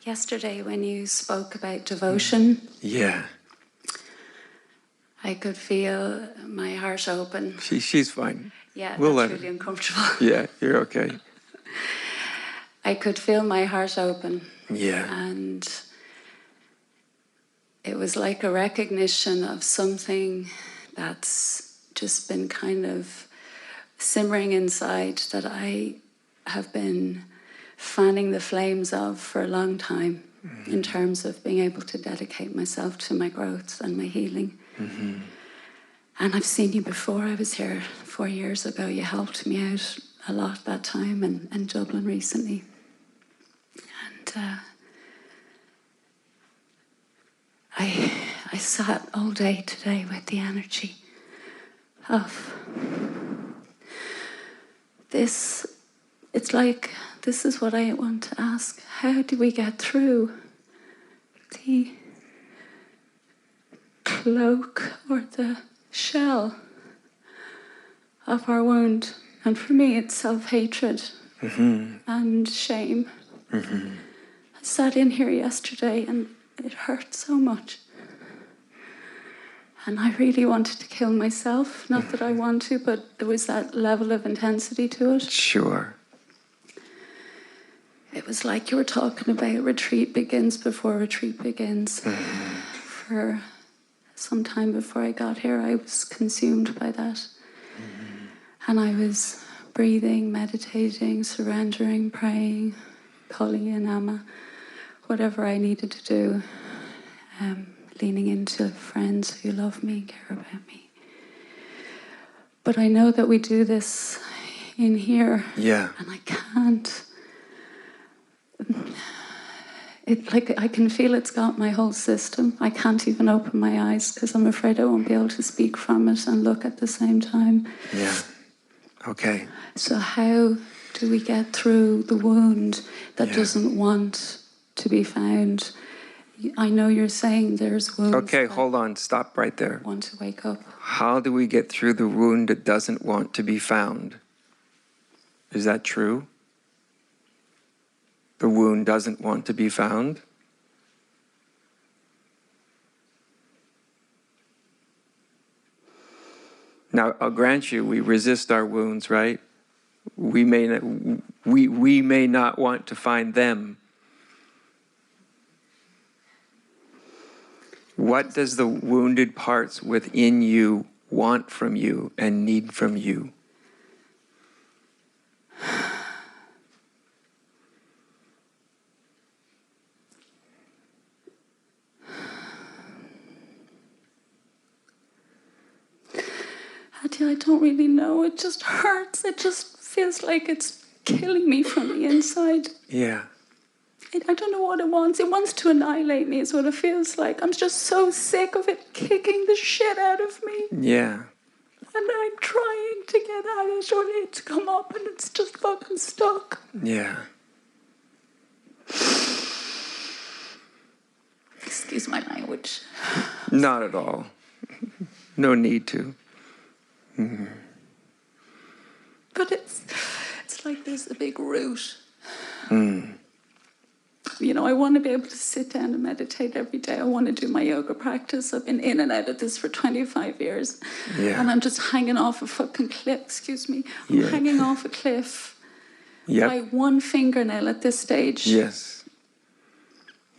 Yesterday when you spoke about devotion, Yeah. I could feel my heart open. She's fine. Yeah, We'll that's let really her. uncomfortable. Yeah, you're okay. I could feel my heart open. Yeah. And it was like a recognition of something that's just been kind of simmering inside that I have been fanning the flames of for a long time, in terms of being able to dedicate myself to my growth and my healing. And I've seen you before. I was here 4 years ago. You helped me out a lot that time, and Dublin recently. And I sat all day today with the energy of this. It's like, this is what I want to ask. How do we get through the cloak or the shell of our wound? And for me, it's self-hatred and shame. I sat in here yesterday and it hurt so much. And I really wanted to kill myself. Not that I want to, but there was that level of intensity to it. Sure. It was like you were talking about retreat begins before retreat begins. For some time before I got here, I was consumed by that. And I was breathing, meditating, surrendering, praying, calling in Amma, whatever I needed to do, leaning into friends who love me, care about me. But I know that we do this in here. Yeah. And I can't. I can feel it's got my whole system. I can't even open my eyes because I'm afraid I won't be able to speak from it and look at the same time. Yeah. Okay. So how do we get through the wound that doesn't want to be found? I know you're saying there's wounds. Okay, hold on. Stop right there. Want to wake up. How do we get through the wound that doesn't want to be found? Is that true? The wound doesn't want to be found? Now, I'll grant you, we resist our wounds, right? We may not want to find them. What does the wounded parts within you want from you and need from you? I don't really know. It just hurts. It just feels like it's killing me from the inside. Yeah. I don't know what it wants. It wants to annihilate me is what it feels like. I'm just so sick of it kicking the shit out of me. Yeah. And I'm trying to get at it or it to come up and it's just fucking stuck. Yeah. Excuse my language. Not at all. No need to. But it's like there's a big root. You know, I want to be able to sit down and meditate every day. I want to do my yoga practice. I've been in and out of this for 25 years. Yeah. And I'm just hanging off a fucking cliff. Excuse me. I'm hanging off a cliff by one fingernail at this stage. Yes.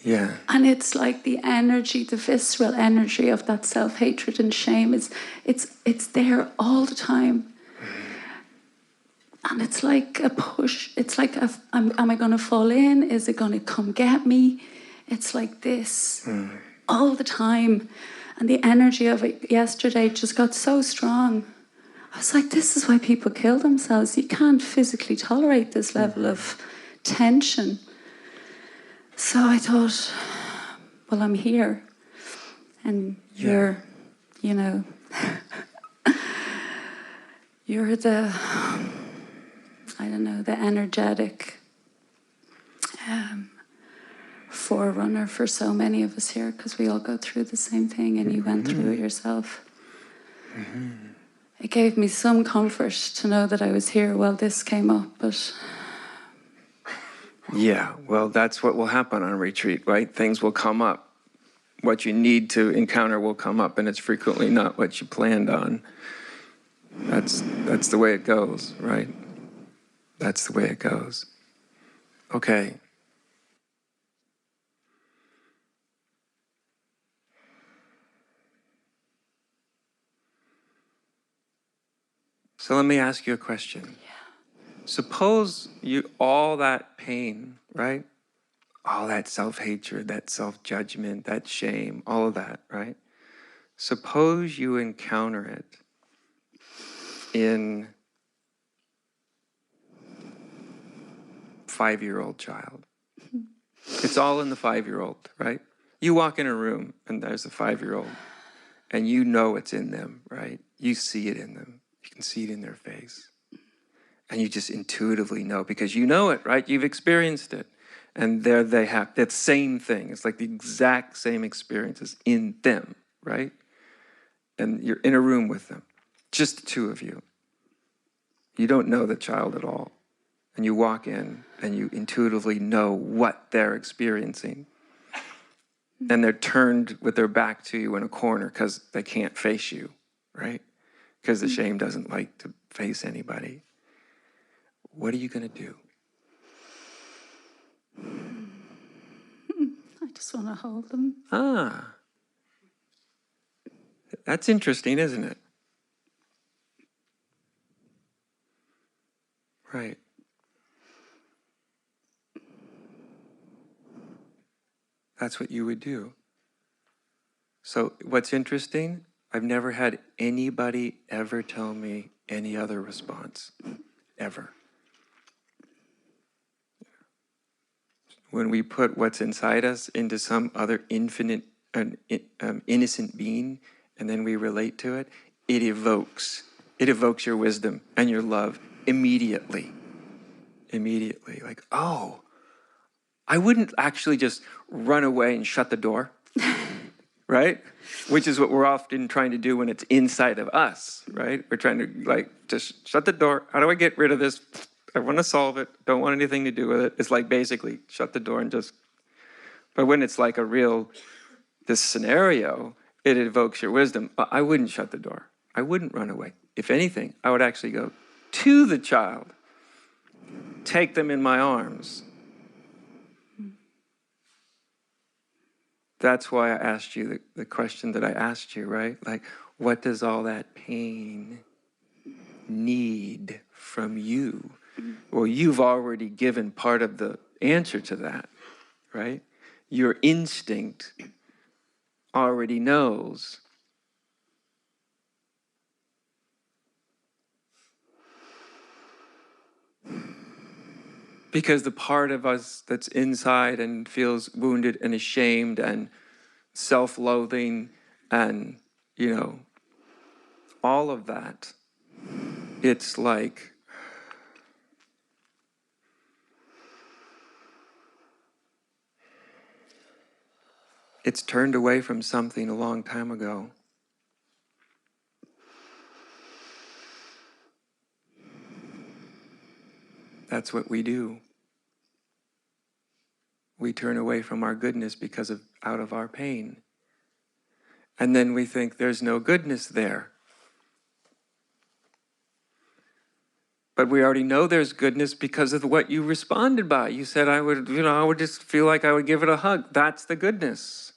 Yeah. And it's like the energy, the visceral energy of that self-hatred and shame it's there all the time. And it's like a push. It's like, am I going to fall in? Is it going to come get me? It's like this all the time. And the energy of it yesterday just got so strong. I was like, this is why people kill themselves. You can't physically tolerate this level of tension. So I thought, well, I'm here. And you're, you know, you're the... I don't know, the energetic forerunner for so many of us here, because we all go through the same thing and you went through it yourself. It gave me some comfort to know that I was here while this came up, but Yeah, well, that's what will happen on a retreat, right? Things will come up. What you need to encounter will come up, and it's frequently not what you planned on. That's the way it goes, right? That's the way it goes. Okay. So let me ask you a question. Suppose all that pain, right? All that self-hatred, that self-judgment, that shame, all of that, right? Suppose you encounter it in 5-year-old child. It's all in the 5-year-old, right? You walk in a room and there's a 5-year-old and you know it's in them, right? You see it in them. You can see it in their face. And you just intuitively know because you know it, right? You've experienced it. And there they have that same thing. It's like the exact same experiences in them, right? And you're in a room with them, just the two of you. You don't know the child at all. And you walk in and you intuitively know what they're experiencing. And they're turned with their back to you in a corner because they can't face you, right? Because the shame doesn't like to face anybody. What are you going to do? I just want to hold them. Ah, that's interesting, isn't it? Right. That's what you would do. So what's interesting, I've never had anybody ever tell me any other response, ever. When we put what's inside us into some other infinite, innocent being, and then we relate to it, it evokes your wisdom and your love immediately. Immediately, like, oh, I wouldn't actually just run away and shut the door, right? Which is what we're often trying to do when it's inside of us, right? We're trying to just shut the door. How do I get rid of this? I want to solve it. Don't want anything to do with it. It's like basically shut the door and just, but when it's like this scenario, it evokes your wisdom. I wouldn't shut the door. I wouldn't run away. If anything, I would actually go to the child, take them in my arms. That's why I asked you the question that I asked you, right? Like, what does all that pain need from you? Well, you've already given part of the answer to that, right? Your instinct already knows. Because the part of us that's inside and feels wounded and ashamed and self-loathing and, all of that, it's like, it's turned away from something a long time ago. That's what we do. We turn away from our goodness out of our pain. And then we think there's no goodness there. But we already know there's goodness because of what you responded by. You said, I would just feel like I would give it a hug. That's the goodness.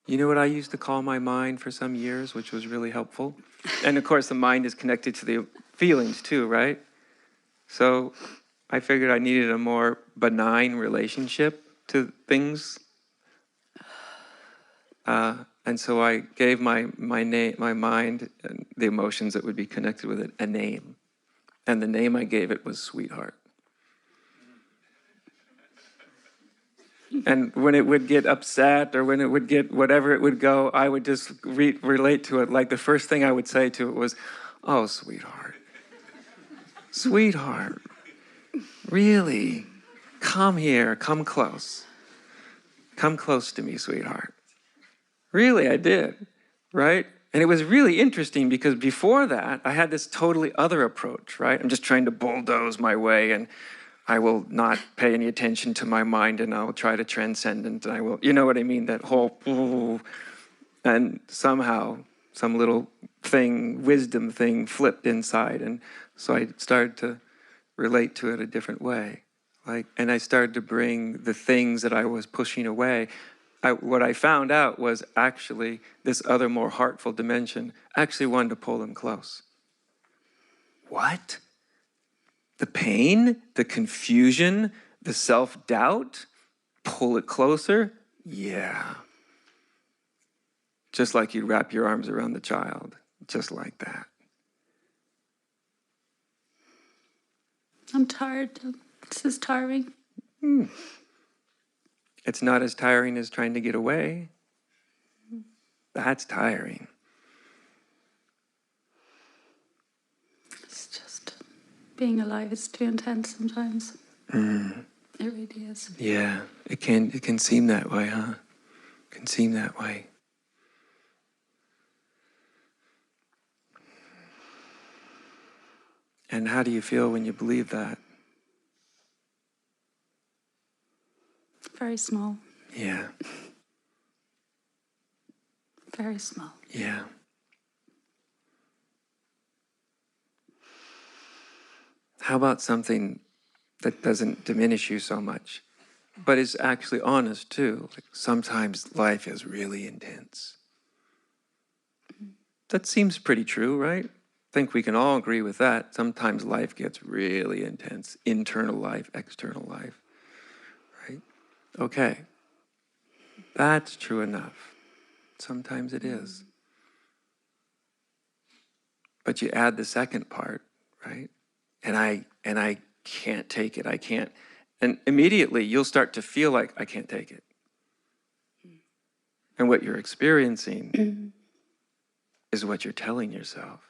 You know what I used to call my mind for some years, which was really helpful? And of course, the mind is connected to the feelings too, right? So I figured I needed a more benign relationship to things. And so I gave my mind, and the emotions that would be connected with it, a name. And the name I gave it was Sweetheart. And when it would get upset or when it would get whatever it would go, I would just relate to it. Like the first thing I would say to it was, oh, sweetheart. Sweetheart. Really? Come here. Come close. Come close to me, sweetheart. Really, I did. right? And it was really interesting because before that, I had this totally other approach, right? I'm just trying to bulldoze my way, and I will not pay any attention to my mind, and I'll try to transcend, and I will, you know what I mean? That whole, and somehow some little thing, wisdom thing flipped inside. And so I started to relate to it a different way. And I started to bring the things that I was pushing away. What I found out was actually this other more heartful dimension actually wanted to pull them close. What? The pain, the confusion, the self-doubt, pull it closer? Yeah. Just like you'd wrap your arms around the child, just like that. I'm tired. This is tiring. It's not as tiring as trying to get away. That's tiring. It's just being alive is too intense sometimes. It really is. Yeah, it can seem that way, huh? It can seem that way. And how do you feel when you believe that? Very small. Yeah. Very small. Yeah. How about something that doesn't diminish you so much, but is actually honest too? Like sometimes life is really intense. That seems pretty true, right? I think we can all agree with that. Sometimes life gets really intense. Internal life, external life, right? Okay. That's true enough. Sometimes it is. But you add the second part, right? And I can't take it. I can't. And immediately you'll start to feel like I can't take it. And what you're experiencing is what you're telling yourself.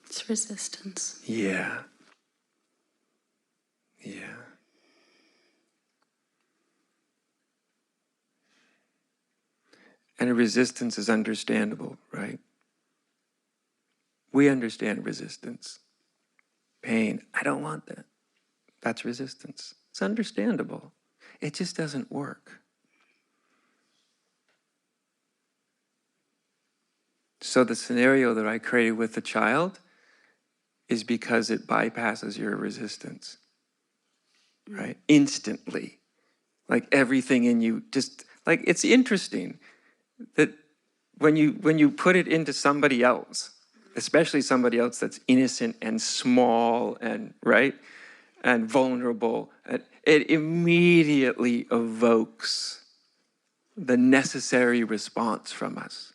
It's resistance. Yeah. Yeah. And a resistance is understandable, right? We understand resistance. Pain, I don't want that. That's resistance. It's understandable. It just doesn't work. So the scenario that I created with the child is because it bypasses your resistance, right? Instantly. Like everything in you just, like it's interesting that when you put it into somebody else, especially somebody else that's innocent and small and, right, and vulnerable, it immediately evokes the necessary response from us,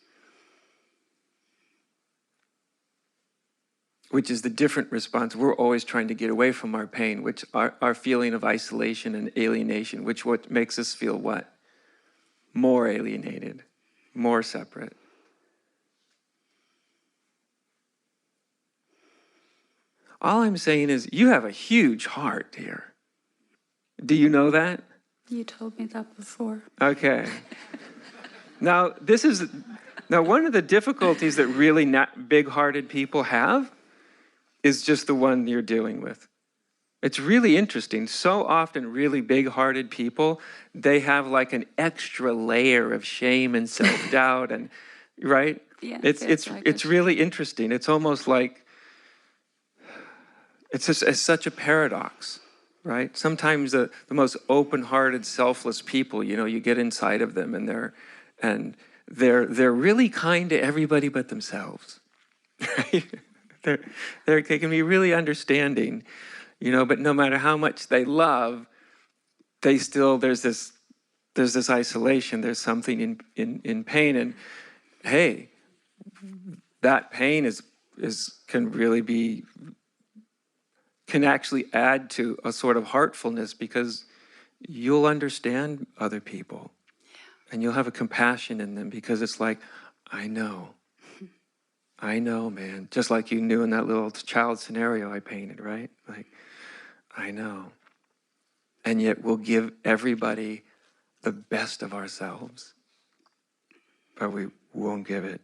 which is the different response. We're always trying to get away from our pain, which our feeling of isolation and alienation, which what makes us feel what? More alienated, more separate. All I'm saying is you have a huge heart here. Do you know that? You told me that before. Okay. Now, one of the difficulties that really big-hearted people have is just the one you're dealing with. It's really interesting. So often really big-hearted people, they have like an extra layer of shame and self-doubt and, right? Yeah, It's really interesting. It's almost like, it's such a paradox, right? Sometimes the most open-hearted, selfless people, you get inside of them and they're really kind to everybody but themselves, right? They can be really understanding, but no matter how much they love, there's this isolation, there's something in pain, and hey, that pain can actually add to a sort of heartfulness because you'll understand other people and you'll have a compassion in them because it's like, I know, man. Just like you knew in that little child scenario I painted, right? Like, I know. And yet we'll give everybody the best of ourselves. but we won't give it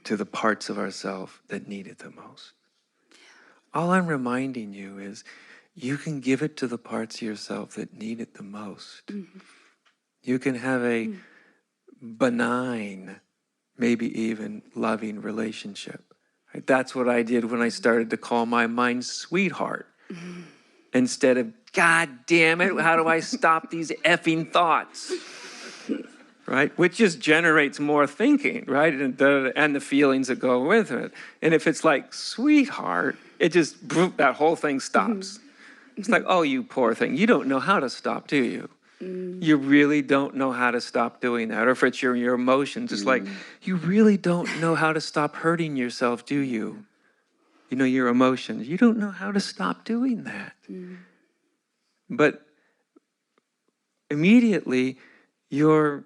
to the parts of ourselves that need it the most. All I'm reminding you is you can give it to the parts of yourself that need it the most. You can have a benign, maybe even loving relationship. Right? That's what I did when I started to call my mind sweetheart. Instead of, God damn it, how do I stop these effing thoughts? Right? Which just generates more thinking, right? And the feelings that go with it. And if it's like, sweetheart, it just, that whole thing stops. It's like, oh, you poor thing. You don't know how to stop, do you? You really don't know how to stop doing that. Or if it's your emotions, it's like, you really don't know how to stop hurting yourself, do you? You know, your emotions. You don't know how to stop doing that. But immediately, you're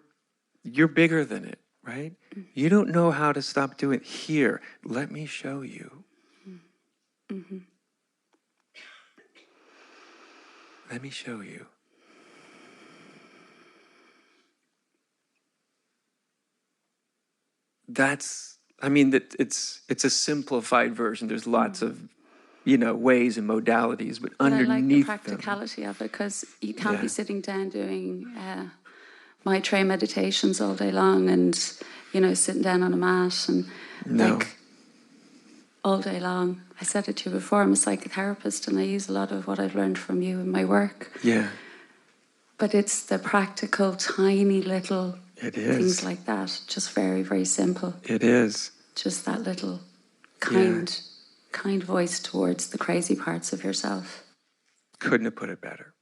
bigger than it, right? You don't know how to stop doing it. Here, let me show you. Let me show you. It's a simplified version. There's lots of, ways and modalities, but underneath I like the practicality of it, because you can't be sitting down doing Maitreya meditations all day long and, sitting down on a mat and all day long. I said it to you before, I'm a psychotherapist and I use a lot of what I've learned from you in my work. Yeah. But it's the practical, tiny little things like that. Just very, very simple. It is. Just that little kind voice towards the crazy parts of yourself. Couldn't have put it better.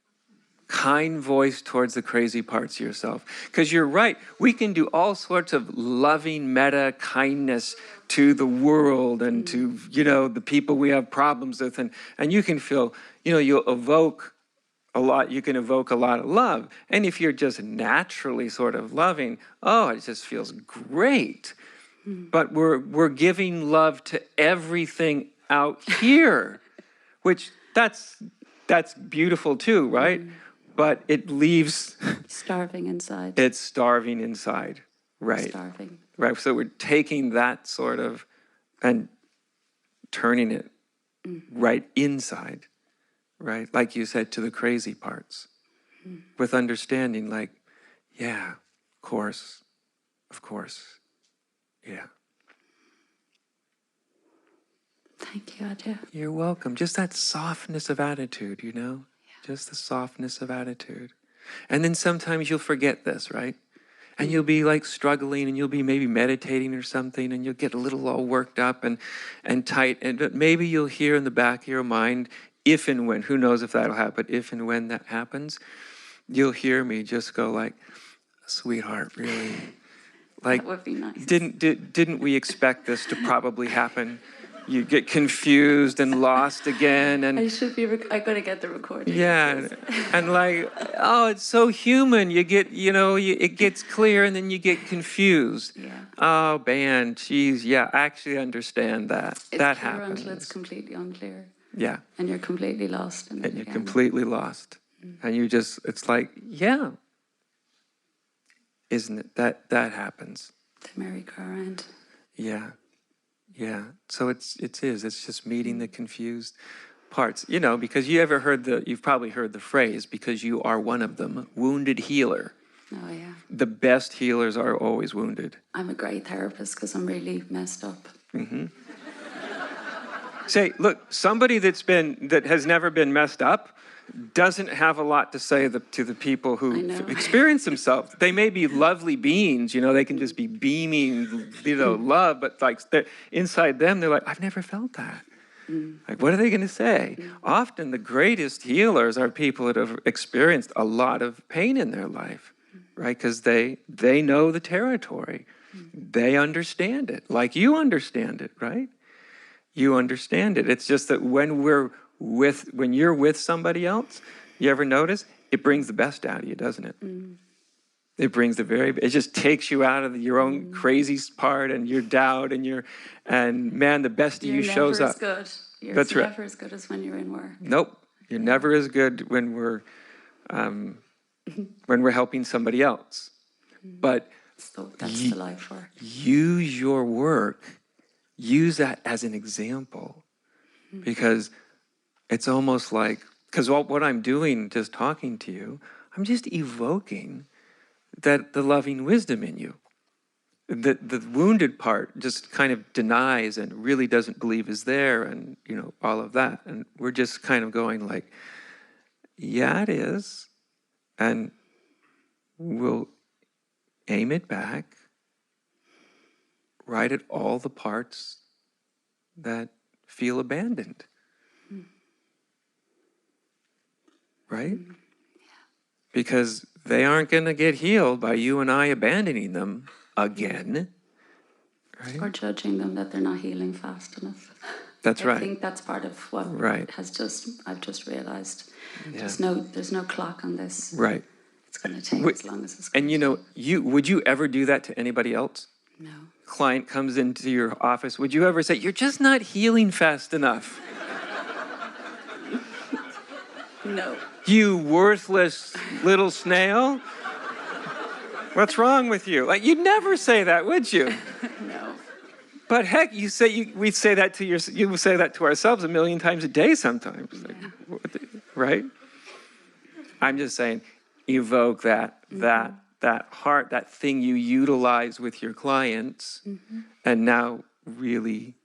Kind voice towards the crazy parts of yourself. Because you're right, we can do all sorts of loving meta kindness to the world and to, the people we have problems with. And you can feel, you'll evoke a lot, you can evoke a lot of love. And if you're just naturally sort of loving, it just feels great. But we're giving love to everything out here, which that's beautiful too, right? But it leaves... starving inside. It's starving inside, right? Starving. Right, so we're taking that sort of and turning it right inside, right? Like you said, to the crazy parts. With understanding, like, yeah, of course, yeah. Thank you, Adya. You're welcome. Just that softness of attitude, Just the softness of attitude. And then sometimes you'll forget this, right? And you'll be like struggling and you'll be maybe meditating or something and you'll get a little all worked up and tight. But maybe you'll hear in the back of your mind, if and when, who knows if that'll happen, if and when that happens, you'll hear me just go like, sweetheart, really? Like, that would be nice. Didn't we expect this to probably happen? You get confused and lost again, and I should be. I gotta get the recording. Yeah, and like, it's so human. You get, it gets clear, and then you get confused. Yeah. Oh, man, geez, yeah, I actually understand that. It's that clear happens. until it's completely unclear. Yeah. And you're completely lost. And you're completely lost, and you just, it's like, yeah, isn't it? That happens. The merry-go-round. Yeah. Yeah, so it's just meeting the confused parts, because you've probably heard the phrase, because you are one of them, wounded healer. Oh, yeah. The best healers are always wounded. I'm a great therapist because I'm really messed up. Say, look, somebody that has never been messed up doesn't have a lot to say to the people who experience themselves. They may be lovely beings, they can just be beaming, love, but like inside them, they're like, I've never felt that. Like, what are they going to say? Often the greatest healers are people that have experienced a lot of pain in their life, right? Because they know the territory. They understand it, like you understand it, right? You understand it. It's just that when you're with somebody else, you ever notice? It brings the best out of you, doesn't it? It brings it just takes you out of your own crazy part and your doubt and man, the best of you shows up. You're never as good. That's right. Never as good as when you're in work. Nope. You're never as good when we're helping somebody else. But So that's the life work. use your work, use that as an example, because it's almost like, because what I'm doing, just talking to you, I'm just evoking the loving wisdom in you. The wounded part just kind of denies and really doesn't believe is there, and all of that. And we're just kind of going like, yeah, it is. And we'll aim it back, right at all the parts that feel abandoned. Right? Because they aren't going to get healed by you and I abandoning them again. Right? Or judging them that they're not healing fast enough. That's right. I think that's part of what I've just realized. Yeah. There's no clock on this. Right. It's going to take as long as it's going And to would you ever do that to anybody else? No. Client comes into your office, would you ever say, you're just not healing fast enough? No. You worthless little snail? What's wrong with you? Like, you'd never say that, would you? No. But heck, we say that to you say that to ourselves a million times a day sometimes. Yeah. Like, right? I'm just saying, evoke that heart, that thing you utilize with your clients, and now really,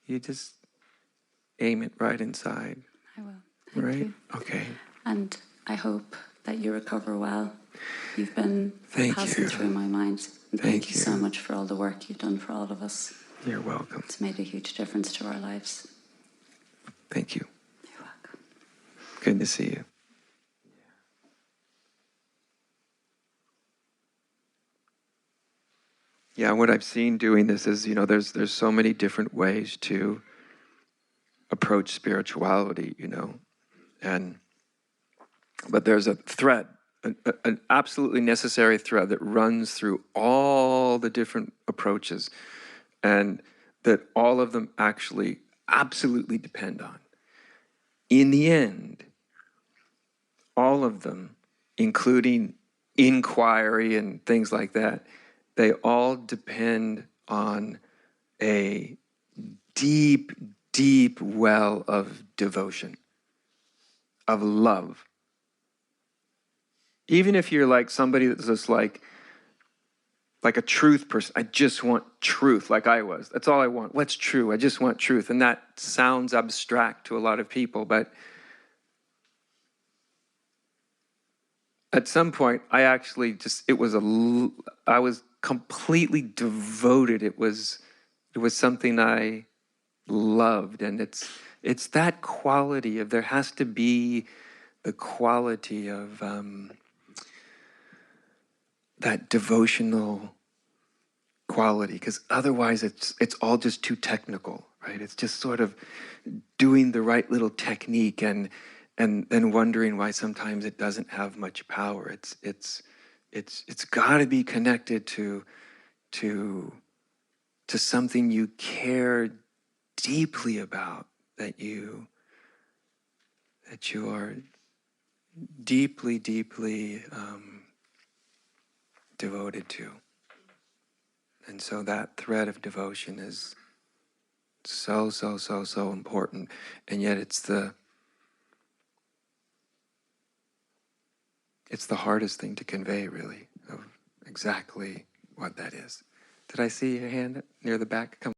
you just aim it right inside. I will. Thank you. Okay. And I hope that you recover well. You've been passing through my mind. And thank you so much for all the work you've done for all of us. You're welcome. It's made a huge difference to our lives. Thank you. You're welcome. Good to see you. Yeah, what I've seen doing this is, there's so many different ways to approach spirituality, but there's a thread, an absolutely necessary thread that runs through all the different approaches, and that all of them actually absolutely depend on. In the end, all of them, including inquiry and things like that, they all depend on a deep, deep well of devotion, of love. Even if you're like somebody that's just like a truth person, I just want truth, like I was. That's all I want. What's true? I just want truth. And that sounds abstract to a lot of people, but at some point, I was completely devoted. It was something I loved, and it's that quality of, there has to be the quality of that devotional quality, because otherwise it's all just too technical, right? It's just sort of doing the right little technique and then wondering why sometimes it doesn't have much power. It's got to be connected to something you care deeply about, that you are deeply, deeply devoted to. And so that thread of devotion is so, so, so, so important. And yet it's the hardest thing to convey, really, of exactly what that is. Did I see your hand near the back? Come on.